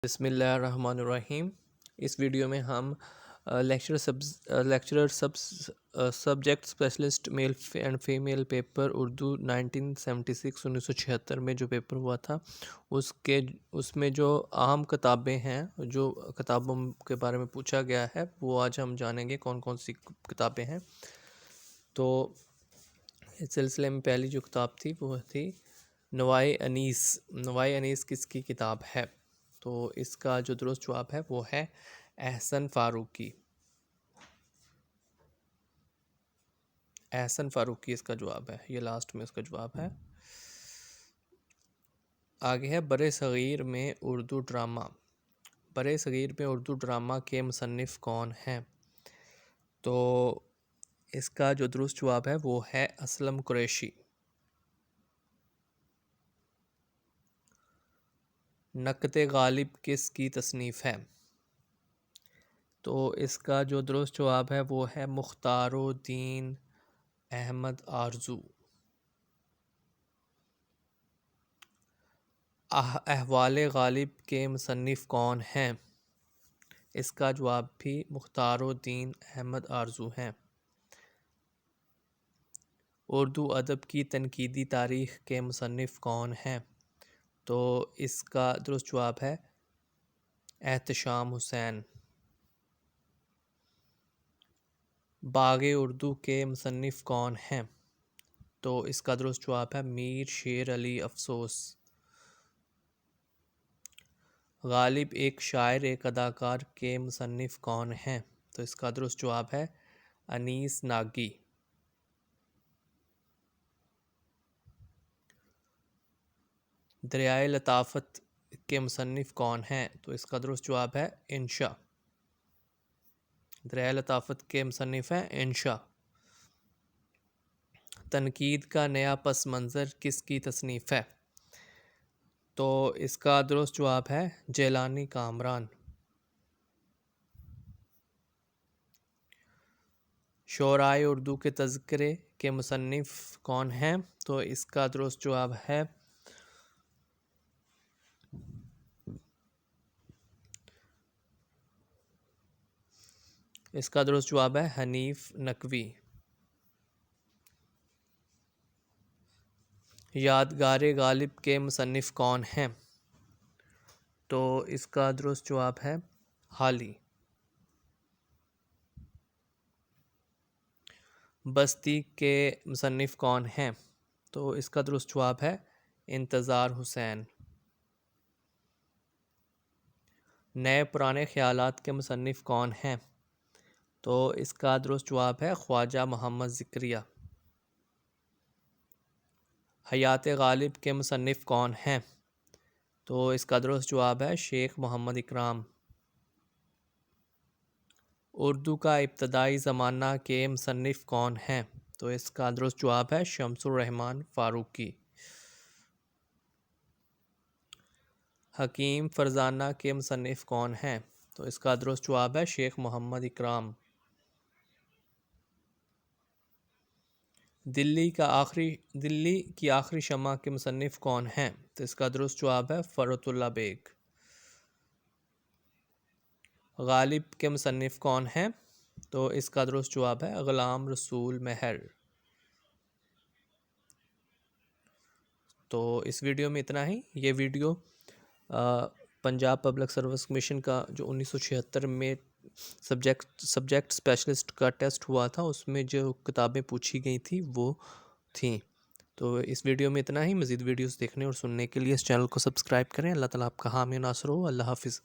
بسم اللہ الرحمن الرحیم۔ اس ویڈیو میں ہم lecturer subject specialist male and female paper Urdu 1976 میں جو پیپر ہوا تھا اس میں جو اہم کتابیں ہیں، جو کتابوں کے بارے میں پوچھا گیا ہے، وہ آج ہم جانیں گے کون کون سی کتابیں ہیں۔ تو اس سلسلے میں پہلی جو کتاب تھی وہ تھی نوائے انیس۔ نوائے انیس کس کی کتاب ہے؟ تو اس کا جو درست جواب ہے وہ ہے احسن فاروقی۔ احسن فاروقی اس کا جواب ہے، یہ لاسٹ میں اس کا جواب ہے۔ آگے ہے برِ صغیر میں اردو ڈرامہ۔ برِ صغیر میں اردو ڈرامہ کے مصنف کون ہیں؟ تو اس کا جو درست جواب ہے وہ ہے اسلم قریشی۔ نقد غالب کس کی تصنیف ہے؟ تو اس کا جو درست جواب ہے وہ ہے مختارالدین احمد آرزو۔ احوال غالب کے مصنف کون ہیں؟ اس کا جواب بھی مختارالدین احمد آرزو ہیں۔ اردو ادب کی تنقیدی تاریخ کے مصنف کون ہیں؟ تو اس کا درست جواب ہے احتشام حسین۔ باغ اردو کے مصنف کون ہیں؟ تو اس کا درست جواب ہے میر شیر علی افسوس۔ غالب ایک شاعر ایک اداکار کے مصنف کون ہیں؟ تو اس کا درست جواب ہے انیس ناگی۔ دریائے لطافت کے مصنف کون ہیں؟ تو اس کا درست جواب ہے انشا۔ دریائے لطافت کے مصنف ہیں انشا۔ تنقید کا نیا پس منظر کس کی تصنیف ہے؟ تو اس کا درست جواب ہے جیلانی کامران۔ شعرائے اردو کے تذکرے کے مصنف کون ہیں؟ تو اس کا درست جواب ہے حنیف نقوی۔ یادگار غالب کے مصنف کون ہیں؟ تو اس کا درست جواب ہے حالی۔ بستی کے مصنف کون ہیں؟ تو اس کا درست جواب ہے انتظار حسین۔ نئے پرانے خیالات کے مصنف کون ہیں؟ تو اس کا درست جواب ہے خواجہ محمد ذکریہ۔ حیات غالب کے مصنف کون ہیں؟ تو اس کا درست جواب ہے شیخ محمد اکرام۔ اردو کا ابتدائی زمانہ کے مصنف کون ہیں؟ تو اس کا درست جواب ہے شمس الرحمن فاروقی۔ حکیم فرزانہ کے مصنف کون ہیں؟ تو اس کا درست جواب ہے شیخ محمد اکرام۔ دلی کی آخری شمع کے مصنف کون ہیں؟ تو اس کا درست جواب ہے فرحت اللہ بیگ۔ غالب کے مصنف کون ہیں؟ تو اس کا درست جواب ہے غلام رسول مہر۔ تو اس ویڈیو میں اتنا ہی۔ یہ video Punjab public service commission کا جو 1976 میں سبجیکٹ اسپیشلسٹ کا ٹیسٹ ہوا تھا، اس میں جو کتابیں پوچھی گئی تھیں وہ تھیں۔ تو اس ویڈیو میں اتنا ہی۔ مزید ویڈیوز دیکھنے اور سننے کے لیے اس چینل کو سبسکرائب کریں۔ اللہ تعالیٰ آپ کا حامی و ناصر ہو۔ اللہ حافظ۔